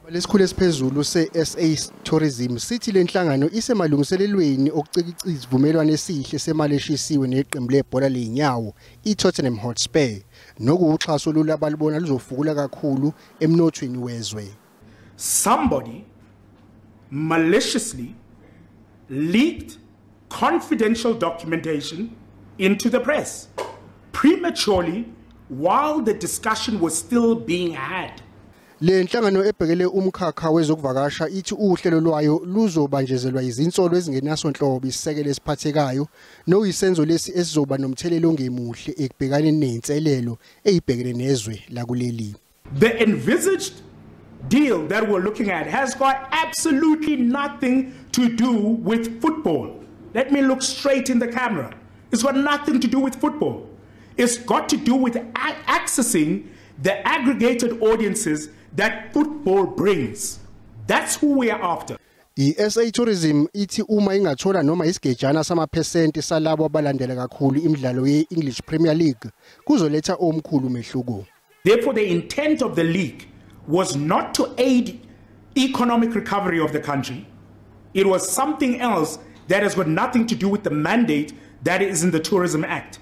Lesikhulu esiphezulu se-SA Tourism sithi lenhlangano isemalungiselelweni okucikiciza isivumelwano esihle semali eshisiwe neqembu lebhola leinyawo iTottenham Hotspur nokuxhaso lulabalibona luzofukula kakhulu emnothweni wezwe. Somebody maliciously leaked confidential documentation into the press prematurely while the discussion was still being had. Le nhlangano ebhekele umkhakha wezokuvakasha ithi uhlelo lwayo luzobanjezelwa izinsolo ezingenasonhlobo isisekelo esiphathekayo noyisenzo lesi esizoba nomthelelo ongemuhle ekubhekaneni nezinselelo ezibhekene nezwe lakuleli. The envisaged deal that we're looking at has got absolutely nothing to do with football. Let me look straight in the camera. It's got nothing to do with football. It's got to do with accessing the aggregated audiences that football brings. That's who we are after. I-SA Tourism ithi uma ingathola noma isigejana samaphesenti salabo abalandela kakhulu imidlalo ye-English Premier League kuzoletha omkhulu umehluko. Therefore, the intent of the league was not to aid economic recovery of the country. It was something else that has got nothing to do with the mandate that is in the Tourism Act.